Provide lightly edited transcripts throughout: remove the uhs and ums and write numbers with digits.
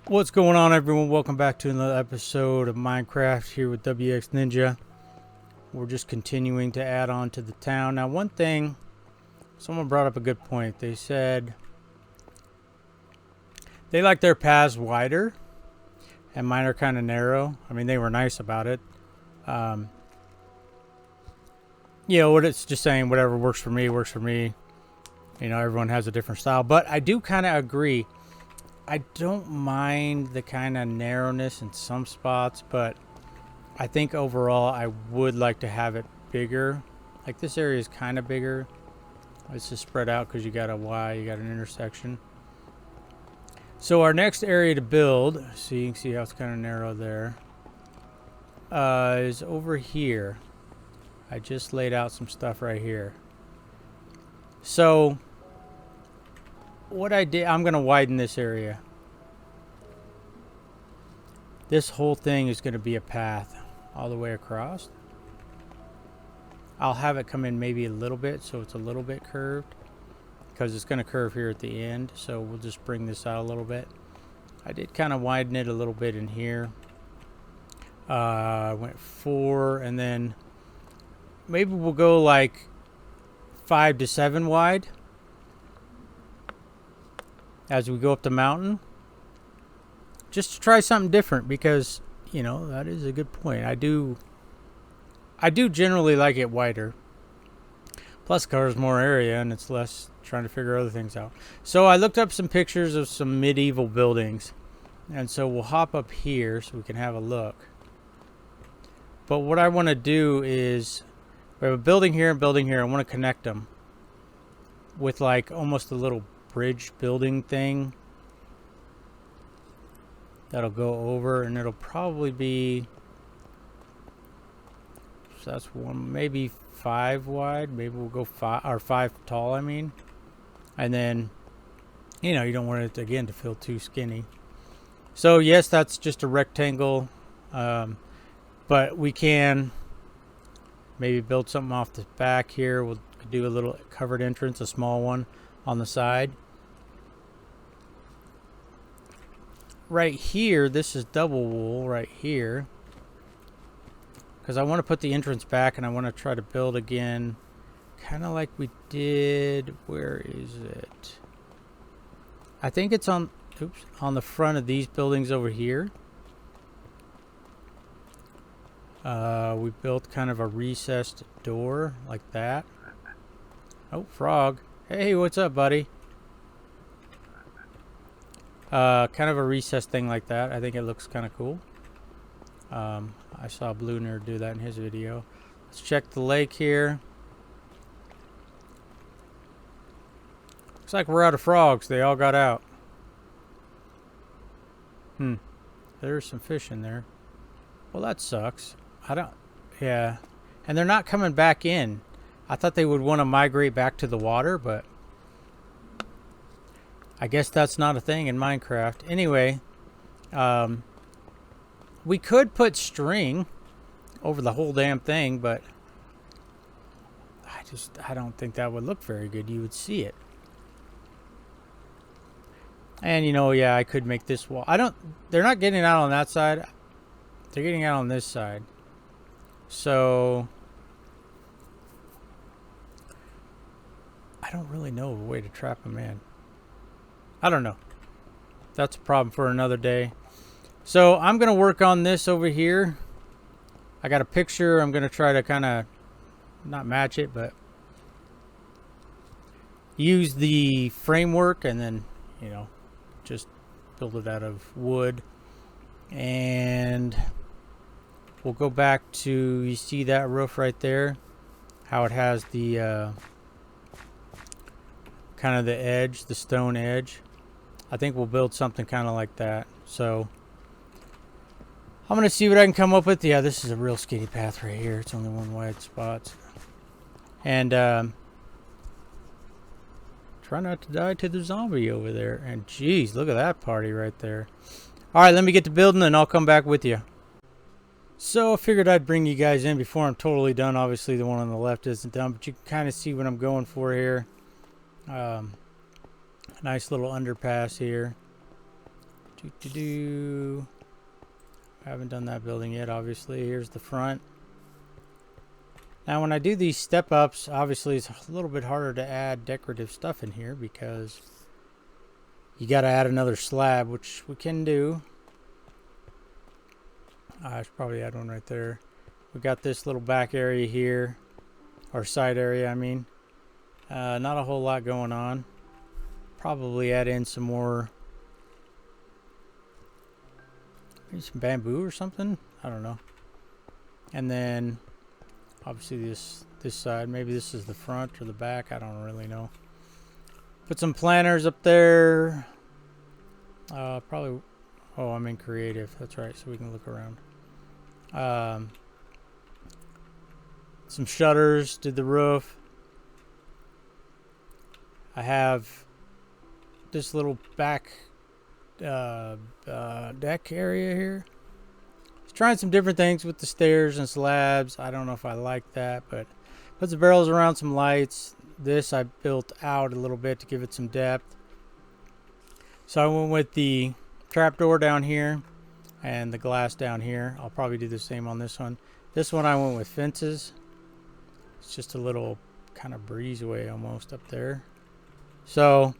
What's going on, everyone? Welcome back to another episode of Minecraft here with WX Ninja. We're just continuing to add on to the town. Now, one thing, someone brought up a good point. They said they like their paths wider and mine are kind of narrow. I mean, they were nice about it. What it's just saying, whatever works for me, works for me. You know, everyone has a different style. But I do kind of agree. I don't mind the kind of narrowness in some spots, but I think overall I would like to have it bigger. Like this area is kind of bigger. It's just spread out because you got a Y, you got an intersection. So our next area to build, so you can see how it's kind of narrow there, is over here. I just laid out some stuff right here. So what I did, I'm going to widen this area. This whole thing is going to be a path all the way across. I'll have it come in maybe a little bit so it's a little bit curved because it's going to curve here at the end. So we'll just bring this out a little bit. I did kind of widen it a little bit in here. I went 4 and then maybe we'll go like 5 to 7 wide as we go up the mountain, just to try something different, because you know that is a good point. I do generally like it wider, plus it covers more area and it's less trying to figure other things out. So I looked up some pictures of some medieval buildings, and so we'll hop up here so we can have a look. But what I want to do is, we have a building here and building here. I want to connect them with like almost a little bridge building thing that'll go over, and it'll probably be, so that's one, maybe 5 wide. Maybe we'll go 5 or 5 tall, I mean. And then, you know, you don't want it again to feel too skinny. So yes, that's just a rectangle, but we can maybe build something off the back here. We'll do a little covered entrance, a small one on the side. Right here, this is double wool right here, because I want to put the entrance back and I want to try to build again kind of like we did. Where is it? I think it's on the front of these buildings over here. We built kind of a recessed door like that. Oh, frog. Hey, what's up, buddy? Kind of a recessed thing like that. I think it looks kind of cool. I saw Blue Nerd do that in his video. Let's check the lake here. Looks like we're out of frogs. They all got out. There's some fish in there. Well, that sucks. Yeah. And they're not coming back in. I thought they would want to migrate back to the water, but I guess that's not a thing in Minecraft. Anyway, we could put string over the whole damn thing, but I don't think that would look very good. You would see it. And you know, yeah, I could make this wall. They're not getting out on that side. They're getting out on this side. So I don't really know a way to trap them in. I don't know. That's a problem for another day. So I'm going to work on this over here. I got a picture. I'm going to try to kind of not match it, but use the framework and then, you know, just build it out of wood. And we'll go back to, you see that roof right there? How it has the kind of the edge, the stone edge. I think we'll build something kind of like that. So I'm going to see what I can come up with. Yeah, this is a real skinny path right here. It's only one wide spot. And try not to die to the zombie over there. And geez, look at that party right there. Alright, let me get to building and I'll come back with you. So I figured I'd bring you guys in before I'm totally done. Obviously the one on the left isn't done, but you can kind of see what I'm going for here. Nice little underpass here. I haven't done that building yet, obviously. Here's the front. Now, when I do these step ups, obviously it's a little bit harder to add decorative stuff in here because you got to add another slab, which we can do. I should probably add one right there. We got this little back area here, or side area, I mean. Not a whole lot going on. Probably add in some more, maybe some bamboo or something. I don't know. And then obviously this side, maybe this is the front or the back, I don't really know. Put some planters up there. Probably, oh, I'm in creative, that's right, so we can look around. Some shutters, did the roof. I have this little back deck area here. Just trying some different things with the stairs and slabs. I don't know if I like that, but put the barrels around some lights. This I built out a little bit to give it some depth. So I went with the trapdoor down here and the glass down here. I'll probably do the same on this one. This one I went with fences. It's just a little kind of breezeway almost up there. So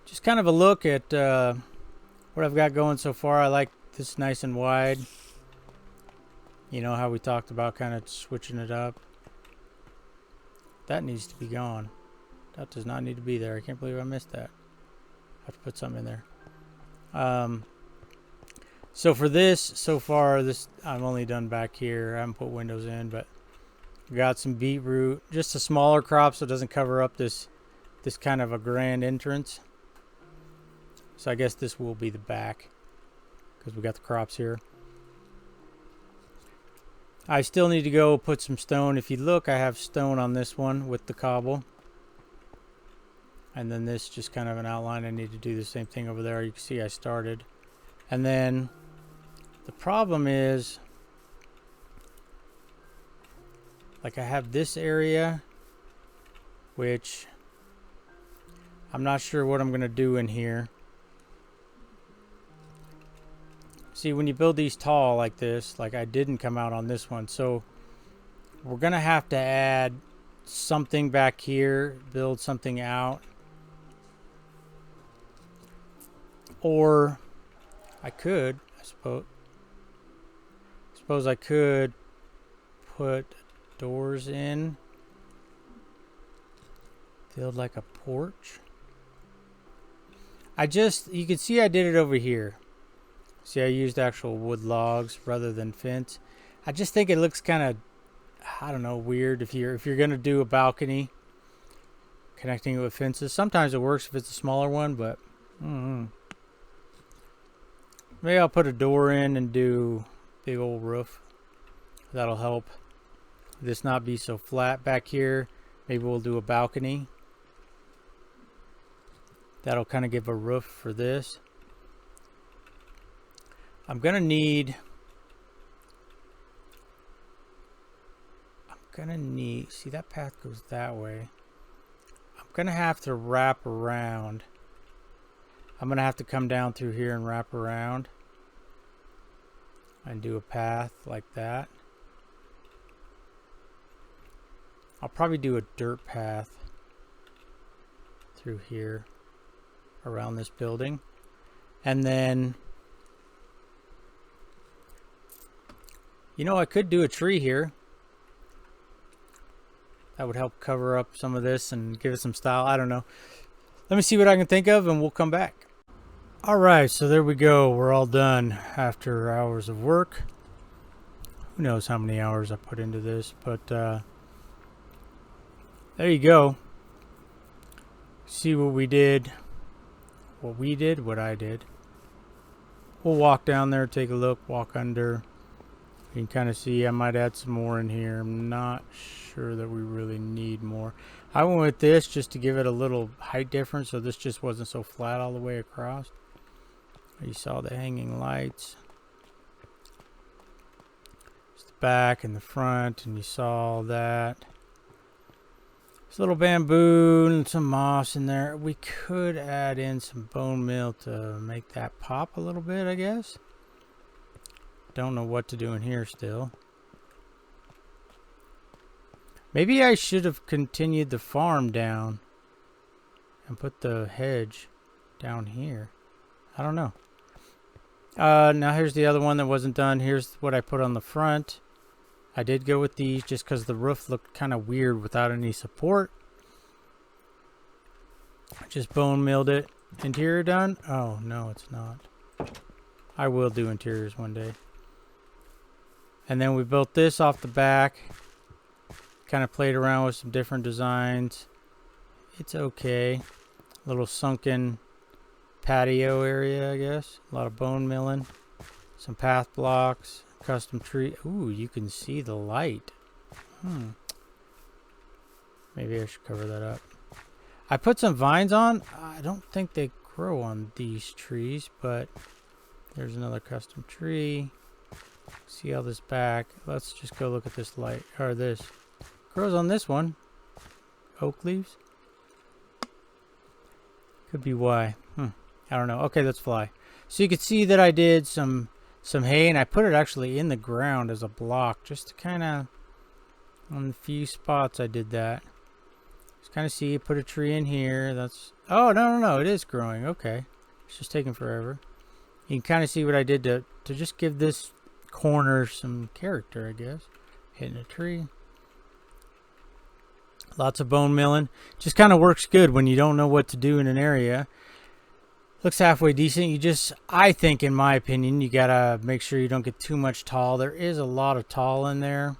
just kind of a look at what I've got going so far. I like this nice and wide. You know how we talked about kind of switching it up. That needs to be gone. That does not need to be there. I can't believe I missed that. I have to put something in there. So for this, so far, this I've only done back here. I haven't put windows in, but got some beetroot. Just a smaller crop so it doesn't cover up this kind of a grand entrance. So I guess this will be the back because we got the crops here. I still need to go put some stone. If you look, I have stone on this one with the cobble. And then this just kind of an outline. I need to do the same thing over there. You can see I started. And then the problem is, like, I have this area, which I'm not sure what I'm going to do in here. See, when you build these tall like this, like I didn't come out on this one, so we're going to have to add something back here, build something out. Or I could, I suppose I could put doors in, build like a porch. You can see I did it over here. See, I used actual wood logs rather than fence. I just think it looks kind of, I don't know, weird if you're gonna do a balcony connecting it with fences. Sometimes it works if it's a smaller one, but maybe I'll put a door in and do big old roof. That'll help this not be so flat back here. Maybe we'll do a balcony. That'll kind of give a roof for this. I'm gonna need, see that path goes that way. I'm gonna have to wrap around. I'm gonna have to come down through here and wrap around and do a path like that. I'll probably do a dirt path through here around this building. And then, you know, I could do a tree here. That would help cover up some of this and give it some style. I don't know. Let me see what I can think of and we'll come back. Alright, so there we go. We're all done after hours of work. Who knows how many hours I put into this, but there you go. See what we did. What I did. We'll walk down there, take a look, walk under. You can kind of see I might add some more in here. I'm not sure that we really need more. I went with this just to give it a little height difference, so this just wasn't so flat all the way across. You saw the hanging lights. It's the back and the front, and you saw that. There's a little bamboo and some moss in there. We could add in some bone meal to make that pop a little bit, I guess. Don't know what to do in here still. Maybe I should have continued the farm down and put the hedge down here. I don't know. Now here's the other one that wasn't done. Here's what I put on the front. I did go with these just because the roof looked kind of weird without any support. I just bone milled it. Interior done? Oh, no, it's not. I will do interiors one day. And then we built this off the back. Kind of played around with some different designs. It's okay. Little sunken patio area, I guess. A lot of bone milling. Some path blocks. Custom tree. Ooh, you can see the light. Maybe I should cover that up. I put some vines on. I don't think they grow on these trees, but there's another custom tree. See all this back. Let's just go look at this light. Or this. Grows on this one. Oak leaves. Could be why. I don't know. Okay, let's fly. So you can see that I did some hay, and I put it actually in the ground as a block, just to kind of, on the few spots I did that. Just kind of see, put a tree in here. That's, oh, no, it is growing. Okay. It's just taking forever. You can kind of see what I did to just give this corner some character, I guess. Hitting a tree. Lots of bone milling. Just kind of works good when you don't know what to do in an area. Looks halfway decent. You just, I think, in my opinion, you gotta make sure you don't get too much tall. There is a lot of tall in there.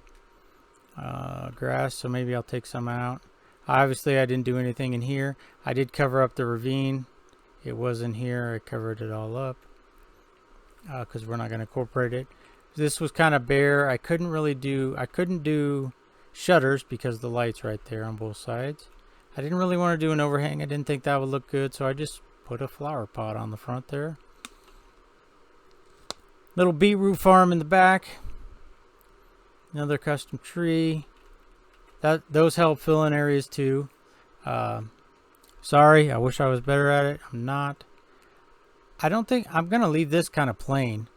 Grass, so maybe I'll take some out. Obviously, I didn't do anything in here. I did cover up the ravine. It was in here. I covered it all up because we're not going to incorporate it. This was kind of bare. I couldn't do shutters because the light's right there on both sides. I didn't really want to do an overhang. I didn't think that would look good, so I just put a flower pot on the front there. Little beetroot farm in the back. Another custom tree. Those help fill in areas too. Sorry, I wish I was better at it. I'm not. I don't think I'm gonna leave this kind of plain.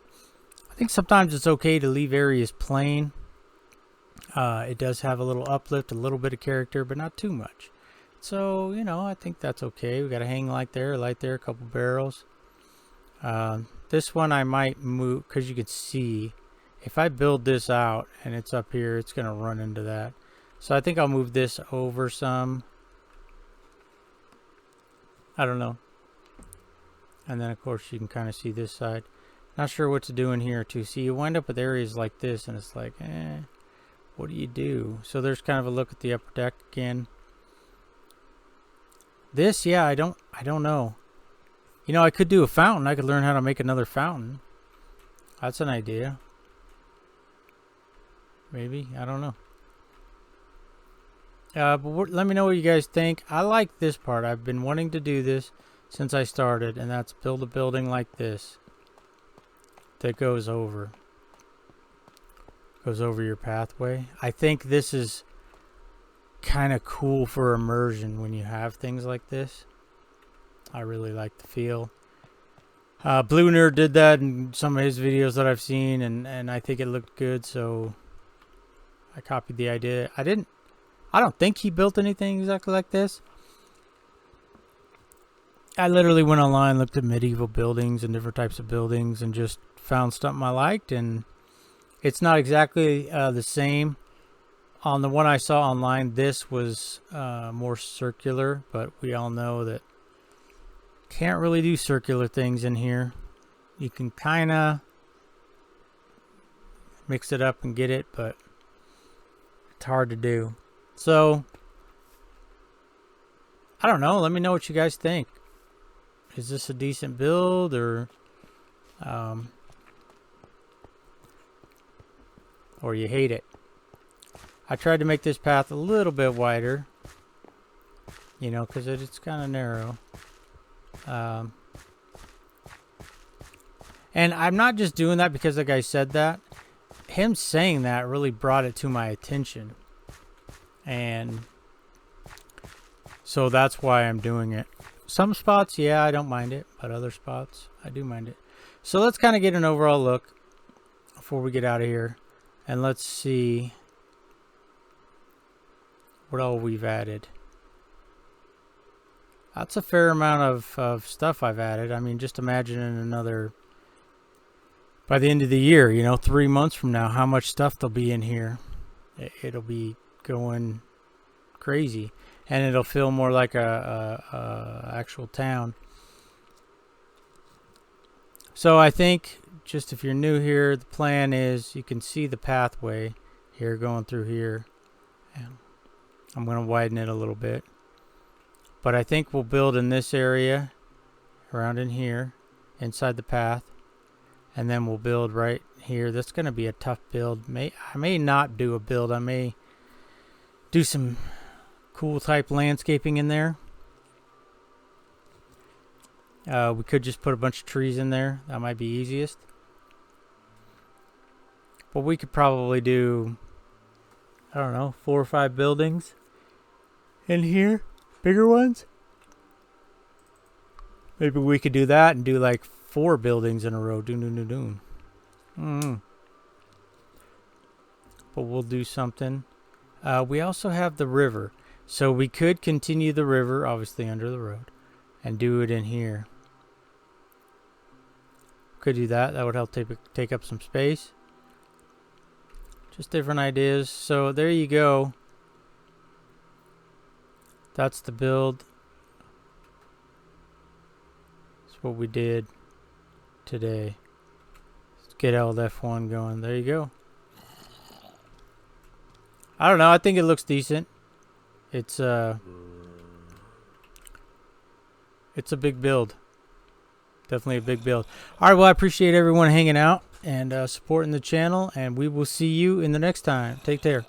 I think sometimes it's okay to leave areas plain. It does have a little uplift, a little bit of character, but not too much. So, you know, I think that's okay. We got a hang light there, a couple barrels. This one I might move because you can see if I build this out and it's up here, it's gonna run into that. So I think I'll move this over some. I don't know. And then of course you can kind of see this side. Not sure what to do in here too. See, you wind up with areas like this and it's like, what do you do? So there's kind of a look at the upper deck again. This, yeah, I don't know. You know, I could do a fountain. I could learn how to make another fountain. That's an idea. Maybe, I don't know. But let me know what you guys think. I like this part. I've been wanting to do this since I started, and that's build a building like this that goes over your pathway. I think this is kind of cool for immersion when you have things like this. I really like the feel. Blue Nerd did that in some of his videos that I've seen, and I think it looked good, so I copied the idea. I don't think he built anything exactly like this. I literally went online, looked at medieval buildings and different types of buildings, and just found something I liked. And it's not exactly the same. On the one I saw online, this was more circular, but we all know that can't really do circular things in here. You can kind of mix it up and get it, but it's hard to do. So, I don't know. Let me know what you guys think. Is this a decent build, or you hate it? I tried to make this path a little bit wider, you know, because it's kind of narrow. And I'm not just doing that because the guy said that. Him saying that really brought it to my attention. And So that's why I'm doing it. Some spots, yeah, I don't mind it, but other spots, I do mind it. So let's kind of get an overall look before we get out of here. And let's see what all we've added. That's a fair amount of stuff I've added. I mean, just imagine in another, by the end of the year, you know, 3 months from now, how much stuff there'll be in here. It'll be going crazy. And it'll feel more like a actual town. So I think, just if you're new here, the plan is you can see the pathway here going through here. And I'm going to widen it a little bit. But I think we'll build in this area, around in here, inside the path. And then we'll build right here. That's going to be a tough build. I may not do a build. I may do some cool type landscaping in there. We could just put a bunch of trees in there. That might be easiest. But we could probably do, I don't know, 4 or 5 buildings in here. Bigger ones. Maybe we could do that and do like 4 buildings in a row. But we'll do something. We also have the river. So we could continue the river, obviously under the road, and do it in here. Could do that. That would help take up some space. Just different ideas. So there you go. That's the build. That's what we did today. Let's get LF1 going. There you go. I don't know. I think it looks decent. It's a big build. Definitely a big build. All right. Well, I appreciate everyone hanging out and supporting the channel. And we will see you in the next time. Take care.